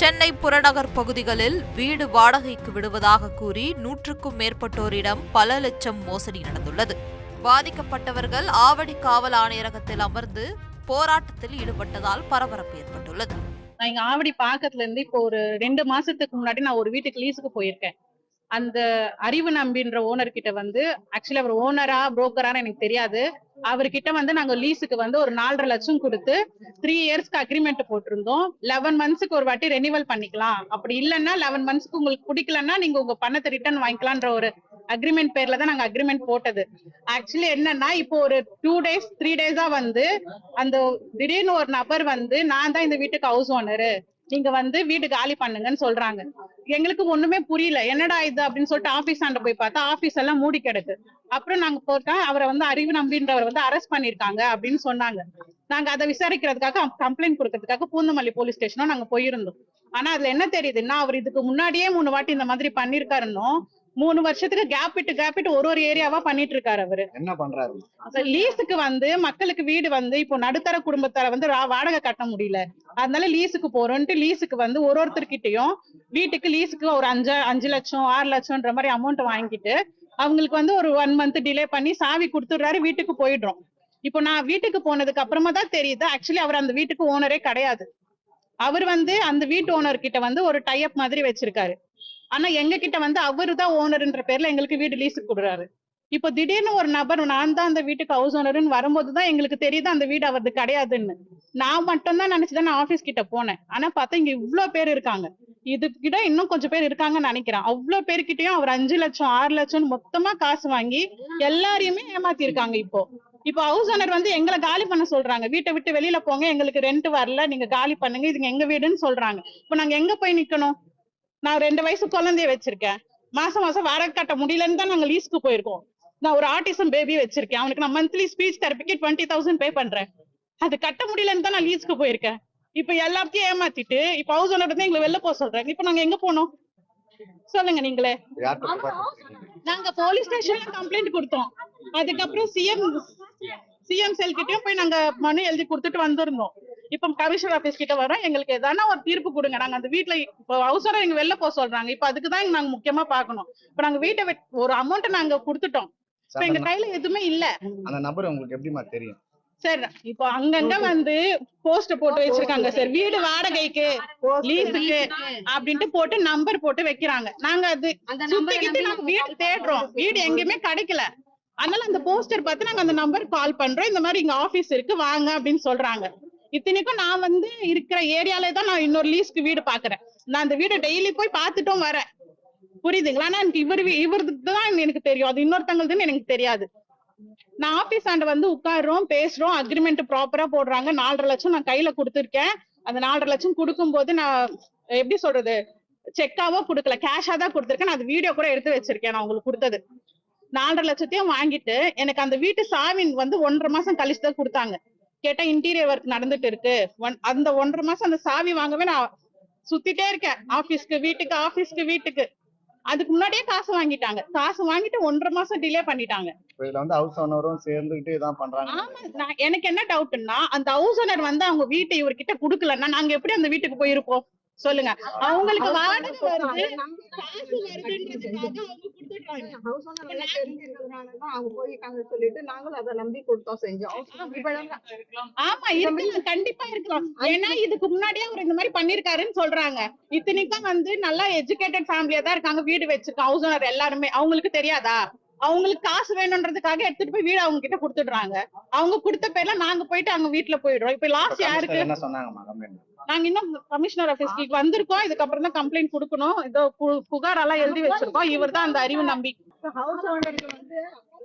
சென்னை புறநகர் பகுதிகளில் வீடு வாடகைக்கு விடுவதாக கூறி 100க்கும் மேற்பட்டோரிடம் பல லட்சம் மோசடி நடந்துள்ளது. பாதிக்கப்பட்டவர்கள் ஆவடி காவல் ஆணையரகத்தில் அமர்ந்து போராட்டத்தில் ஈடுபட்டதால் பரபரப்பு ஏற்பட்டுள்ளது. நான் இங்க ஆவடி பாக்கத்துல இருந்து இப்போ ஒரு 2 மாசத்துக்கு முன்னாடி நான் ஒரு வீட்டுக்கு லீஸுக்கு போயிருக்கேன். அந்த அறிவு நம்பின்ற ஓனர் கிட்ட வந்து ஆக்சுவலி அவர் ஓனரா புரோக்கரான்னு எனக்கு தெரியாது. அவர்கிட்ட வந்து நாங்க லீஸுக்கு வந்து ஒரு 4.5 லட்சம் கொடுத்து 3 இயர்ஸ்க்கு அக்ரிமெண்ட் போட்டிருந்தோம். 11 மந்த்ஸ்க்கு ஒரு வாட்டி ரெனிவல் பண்ணிக்கலாம், அப்படி இல்லைன்னா 11 மந்த்ஸ்க்கு உங்களுக்கு பிடிக்கலன்னா நீங்க உங்க பணத்தை ரிட்டர்ன் வாங்கிக்கலான்ற ஒரு அக்ரிமெண்ட் பேர்ல தான் நாங்க அக்ரிமெண்ட் போட்டது. ஆக்சுவலி என்னன்னா இப்போ ஒரு 2 days 3 days வந்து அந்த திடீர்னு ஒரு நபர் வந்து நான் தான் இந்த வீட்டுக்கு ஹவுஸ் ஓனரு, நீங்க வந்து வீடு காலி பண்ணுங்கன்னு சொல்றாங்க. எங்களுக்கு ஒண்ணுமே புரியல, என்னடா இது அப்படின்னு சொல்லிட்டு ஆபீஸ் ஆண்ட போய் பார்த்தா ஆபீஸ் எல்லாம் மூடி கிடக்கு. அப்புறம் நாங்க போட்டா அவரை வந்து அறிவு நம்பின்றவர் வந்து அரெஸ்ட் பண்ணிருக்காங்க அப்படின்னு சொன்னாங்க. நாங்க அதை விசாரிக்கிறதுக்காக கம்ப்ளைண்ட் கொடுக்கறதுக்காக பூந்தமல்லி போலீஸ் ஸ்டேஷனும் நாங்க போயிருந்தோம். ஆனா அதுல என்ன தெரியுதுன்னா அவர் இதுக்கு முன்னாடியே 3 வாட்டி இந்த மாதிரி பண்ணிருக்காருன்னும் 3 வருஷத்துக்கு கேப்பிட்டு ஒரு ஏரியாவா பண்ணிட்டு இருக்காரு. அவரு என்ன பண்றாரு, லீஸுக்கு வந்து மக்களுக்கு வீடு வந்து இப்போ நடுத்தர குடும்பத்தார வந்து வாடகை கட்ட முடியல, அதனால லீஸுக்கு போறோம்ட்டு லீஸுக்கு வந்து ஒருத்தர்கிட்டயும் வீட்டுக்கு லீஸுக்கு ஒரு 5 லட்சம் 6 லட்சம்ன்ற மாதிரி அமௌண்ட் வாங்கிட்டு அவங்களுக்கு வந்து ஒரு 1 month டிலே பண்ணி சாவி கொடுத்துடுறாரு, வீட்டுக்கு போயிடுறோம். இப்போ நான் வீட்டுக்கு போனதுக்கு அப்புறமா தான் தெரியுது ஆக்சுவலி அவர் அந்த வீட்டுக்கு ஓனரே கிடையாது. அவர் வந்து அந்த வீட்டு ஓனர் கிட்ட வந்து ஒரு டைப் மாதிரி வச்சிருக்காரு. ஆனா எங்க கிட்ட வந்து அவரு தான் ஓனர்ன்ற பேர்ல எங்களுக்கு வீடு லீஸுக்கு கொடுக்குறாரு. இப்போ திடீர்னு ஒரு நபர் நான் தான் அந்த வீட்டுக்கு ஹவுஸ் ஓனர்னு வரும்போதுதான் எங்களுக்கு தெரியுது அந்த வீடு அவரது கிடையாதுன்னு. நான் மட்டும் தான் நினைச்சுதான் நான் ஆபீஸ் கிட்ட போனேன். ஆனா பார்த்தா இங்க இவ்வளவு பேர் இருக்காங்க, இது கிட்ட இன்னும் கொஞ்சம் பேர் இருக்காங்கன்னு நினைக்கிறேன். அவ்வளவு பேர்கிட்டயும் அவர் 5 லட்சம் 6 லட்சம் மொத்தமா காசு வாங்கி எல்லாரையுமே ஏமாத்தி இருக்காங்க. இப்போ ஹவுஸ் ஓனர் வந்து எங்களை காலி பண்ண சொல்றாங்க, வீட்டை விட்டு வெளியில போங்க, எங்களுக்கு ரெண்ட் வரல, நீங்க காலி பண்ணுங்க, இதுங்க எங்க வீடுன்னு சொல்றாங்க. இப்போ நாங்க எங்க போய் நிக்கணும்? நான் 2 வயசு குழந்தைய வச்சிருக்கேன், மாசம் வாடகை கட்ட முடியலன்னு தான் நாங்க லீஸ்க்கு போயிருக்கோம். நான் ஒரு ஆட்டிசம் பேபி வச்சிருக்கேன், அவனுக்கு நான் மந்த்லி ஸ்பீச் தெரபிக்கு 20,000 பே பண்றேன், அது கட்ட முடியலன்னு தான் நான் லீஸ்க்கு போயிருக்கேன். இப்ப எல்லாத்தையும் ஏமாத்திட்டு இப்ப ஹவுஸ் ஓனர் தான் எங்களை வெளில போக சொல்றாங்க. இப்ப நாங்க எங்க போனோம் சொல்லுங்க நீங்களே. நாங்க போலீஸ் ஸ்டேஷன்ல கம்ப்ளைண்ட் கொடுத்தோம், அதுக்கப்புறம் சிஎம் செல் கிட்டயும் போய் நாங்க மனு எழுதி கொடுத்துட்டு வந்திருந்தோம். இப்ப கமிஷனர் ஆபீஸ் கிட்ட வரோம், எங்களுக்கு எதான ஒரு தீர்ப்பு கொடுங்க. நாங்க அந்த வீட்டுல இப்போ அவசரம் எங்க வெளில போக சொல்றாங்க, இப்ப அதுக்குதான் நாங்க முக்கியமா பாக்கணும். இப்ப நாங்க வீட்டை ஒரு அமௌண்ட் நாங்க கொடுத்துட்டோம், இப்ப எங்க கையில எதுவுமே இல்ல. அந்த நபர் உங்களுக்கு எப்படிமா தெரியும்? சார் இப்போ அங்கங்க வந்து போஸ்ட் போட்டு வச்சிருக்காங்க சார், வீடு வாடகைக்கு லீஸுக்கு அப்படின்ட்டு போட்டு நம்பர் போட்டு வைக்கிறாங்க. நாங்க அது சுத்திக்கிட்டு நாங்க வீடு தேடுறோம், வீடு எங்கேயுமே கிடைக்கல. அதனால அந்த போஸ்டர் பார்த்து நாங்க அந்த நம்பர் கால் பண்றோம், இந்த மாதிரி இங்க ஆபீஸ் இருக்கு வாங்க அப்படின்னு சொல்றாங்க. இத்தனைக்கும் நான் வந்து இருக்கிற ஏரியாலே தான் நான் இன்னொரு லீஸ்க்கு வீடு பாக்குறேன். நான் அந்த வீடு டெய்லி போய் பார்த்துட்டும் வரேன், புரியுதுங்களா? ஆனா இவருக்கு தான் எனக்கு தெரியும், அது இன்னொருத்தவங்களுதுன்னு எனக்கு தெரியாது. நான் ஆபீஸ் ஆண்ட வந்து உட்காடுறோம், பேசுறோம், அக்ரிமெண்ட் ப்ராப்பரா போடுறாங்க. 4.5 லட்சம் நான் கையில கொடுத்துருக்கேன். அந்த 4.5 லட்சம் கொடுக்கும் போது நான் எப்படி சொல்றது, செக்காவோ கொடுக்கல, கேஷா தான் கொடுத்துருக்கேன். நான் அது வீடியோ கூட எடுத்து வச்சிருக்கேன். நான் உங்களுக்கு கொடுத்தது 4.5 லட்சத்தையும் வாங்கிட்டு எனக்கு அந்த வீட்டு சாவி வந்து 1.5 மாசம் கழிச்சு தான் கொடுத்தாங்க. கேட்டா இன்டீரியர் ஒர்க் நடந்துட்டு இருக்கு. அந்த 1.5 மாசம் அந்த சாவி வாங்கவே நான் சுத்திட்டே இருக்கேன், ஆபீஸ்க்கு வீட்டுக்கு ஆபீஸ்க்கு வீட்டுக்கு. அதுக்கு முன்னாடியே காசு வாங்கிட்டாங்க, காசு வாங்கிட்டு 1.5 மாசம் டிலே பண்ணிட்டாங்க. இதுல வந்து ஹவுஸ் ஓனரும் சேர்ந்துகிட்டு இதான் பண்றாங்க. ஆமா, எனக்கு என்ன டவுட்னா அந்த ஹவுஸ் ஓனர் வந்து அவங்க வீட்டை இவர்கிட்ட குடுக்கலன்னா நாங்க எப்படி அந்த வீட்டுக்கு போயிருப்போம் சொல்லுங்க? அவங்களுக்கு வாடகை வருது, காசு வருதுன்றதுக்காக அவங்க கொடுத்துட்டாங்க. அவங்க போயிருக்காங்க சொல்லிட்டு நாங்களும் அதை நம்பி கொடுத்தோம், செஞ்சோம். ஆமா இருக்கலாம், கண்டிப்பா இருக்கலாம். ஏன்னா இதுக்கு முன்னாடியே அவர் இந்த மாதிரி பண்ணிருக்காருன்னு சொல்றாங்க. இத்தனைக்கும் வந்து நல்லா எஜுகேட்டட் ஃபேமிலியா தான் இருக்காங்க, வீடு வச்சிருக்காங்க ஹவுஸ் ஓனர் எல்லாருமே. அவங்களுக்கு தெரியாதா? அவங்களுக்கு காசு வேணும்ன்றதுக்காக எடுத்துட்டு போய் வீடு அவங்க கிட்ட கொடுத்துடுறாங்க. அவங்க கொடுத்த பேர்ல நாங்க போயிட்டு அவங்க வீட்டுல போயிடுறோம். இப்ப லாஸ்ட் யாருக்கு என்ன சொன்னாங்கம்மா கம்ப்ளைண்ட்? நாங்க இன்னும் கமிஷனர் ஆபீஸ்க்கு வந்திருக்கோம், இதுக்கப்புறம் தான் கம்ப்ளைண்ட் கொடுக்கணும். இதோ புகார் எல்லாம் எழுதி வச்சிருக்கோம். இவர் தான் அந்த அறிவு நம்பி. ஹவுஸ் ஓனருக்கு வந்து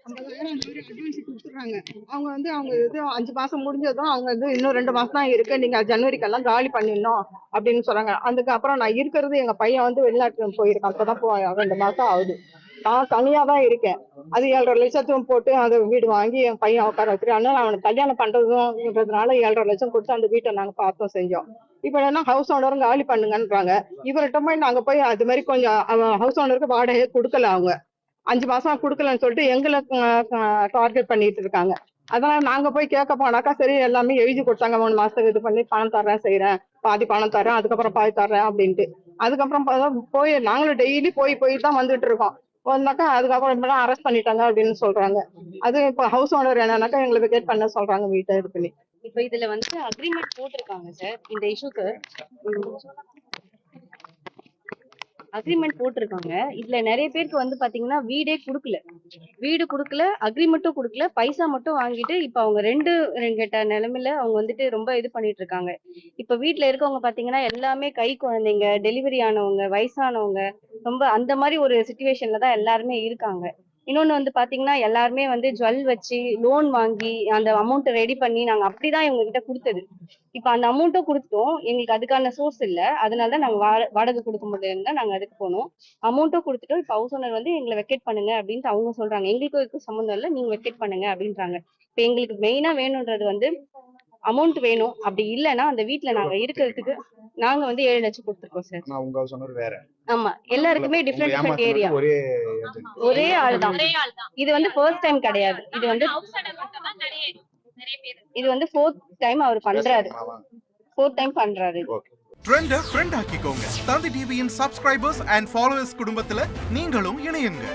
50,000 அட்வான்ஸ் கொடுத்துறாங்க. அவங்க வந்து அவங்க இது 5 மாசம் முடிஞ்சதும் அவங்க வந்து இன்னும் 2 மாசம் தான் இருக்கு, நீங்க ஜனவரிக்கெல்லாம் காலி பண்ணிடணும் அப்படின்னு சொல்றாங்க. அதுக்கப்புறம் நான் இருக்கிறது எங்க பையன் வந்து வெளிநாட்டுக்கு போயிருக்கான், அப்பதான் 2 மாசம் ஆகுது. நான் தனியா தான் இருக்கேன். அது 7.5 லட்சத்தையும் போட்டு அந்த வீடு வாங்கி என் பையன் உட்கார வச்சிருக்கேன். அதனால அவனுக்கு கல்யாணம் பண்றதுன்றதுனால 7.5 லட்சம் கொடுத்து அந்த வீட்டை நாங்க பார்த்தோம், செஞ்சோம். இப்ப என்ன ஹவுஸ் ஓனரும் காலி பண்ணுங்கன்றாங்க. இவர்கிட்ட போய் நாங்க போய் அது மாதிரி கொஞ்சம் ஹவுஸ் ஓனருக்கு வாடகை கொடுக்கல, அவங்க 5 மாசம் கொடுக்கலன்னு சொல்லிட்டு எங்களை டார்கெட் பண்ணிட்டு இருக்காங்க. அதனால நாங்க போய் கேட்க போனாக்கா சரி எல்லாமே எழுதி கொடுத்தாங்க 3 மாசத்துக்கு இது பண்ணி பணம் தர்றேன் செய்யறேன், பாதி பணம் தர்றேன், அதுக்கப்புறம் பாதி தர்றேன் அப்படின்ட்டு. அதுக்கப்புறம் போய் நாங்களும் டெய்லி போய் தான் வந்துட்டு இருக்கோம். வந்தாக்கா அதுக்கப்புறம் இப்பெல்லாம் அரெஸ்ட் பண்ணிட்டாங்க அப்படின்னு சொல்றாங்க. அது இப்போ ஹவுஸ் ஓனர் என்னன்னாக்கா எங்களை வெக்கேட் பண்ண சொல்றாங்க வீட்டை இது பண்ணி. இப்ப இதுல வந்து அக்ரிமெண்ட் போட்டிருக்காங்க சார். இந்த இஷ்யூக்கு அக்ரிமெண்ட் போட்டிருக்காங்க. இதுல நிறைய பேருக்கு வந்து பாத்தீங்கன்னா வீடு கொடுக்கல, அக்ரிமெண்ட்டும் கொடுக்கல, பைசா மட்டும் வாங்கிட்டு இப்ப அவங்க ரெண்டு கெட்ட நிலைமையில அவங்க வந்துட்டு ரொம்ப இது பண்ணிட்டு இருக்காங்க. இப்ப வீட்டுல இருக்கவங்க பாத்தீங்கன்னா எல்லாமே கை குழந்தைங்க, டெலிவரி ஆனவங்க, வயசானவங்க, ரொம்ப அந்த மாதிரி ஒரு சிச்சுவேஷன்ல தான் எல்லாருமே இருக்காங்க. இன்னொன்னு வந்து பாத்தீங்கன்னா எல்லாருமே வந்து ஜுவல் வச்சு லோன் வாங்கி அந்த அமௌண்ட் ரெடி பண்ணி நாங்க அப்படிதான் இவங்க கிட்ட கொடுத்தது. இப்ப அந்த அமௌண்ட்டும் கொடுத்தோம், எங்களுக்கு அதுக்கான சோர்ஸ் இல்ல, அதனாலதான் நாங்க வாடகை கொடுக்க முடியலன்னு தான் நாங்க அதுக்கு போனோம். அமௌண்ட்டும் கொடுத்துட்டோம். இப்ப ஹவுஸ் ஓனர் வந்து எங்களை வெக்கேட் பண்ணுங்க அப்படின்ட்டு அவங்க சொல்றாங்க. எங்களுக்கும் இதுக்கும் சம்மந்தம் இல்லை, நீங்க வெக்கேட் பண்ணுங்க அப்படின்றாங்க. இப்ப எங்களுக்கு மெயினா வேணும்ன்றது வந்து அமௌண்ட் வேணும். அப்படி இல்லைன்னா அந்த வீட்டுல நாங்க இருக்கிறதுக்கு நாங்க வந்து 7 லட்சம் கொடுத்துருக்கோம் சார். ஆனா உங்க ஹவுஸ் ஓனர் வேற. ஆமா, எல்லாருக்குமே டிஃபரெண்ட் ஏரியா, ஒரே agent. ஒரே ஆள் தான். இது வந்து ஃபர்ஸ்ட் டைம் கிடையாது, இது வந்து ஃபோர்த் டைம் அவர் பண்றாரு. ஃபோர்த் டைம் பண்றாரு. ட்ரெண்ட ஃப்ரெண்ட் ஆக்கிக்கோங்க. தந்தி டிவியின் சப்ஸ்கிரைபர்ஸ் அண்ட் ஃபாலோவர்ஸ் குடும்பத்துல நீங்களும் இணையுங்க.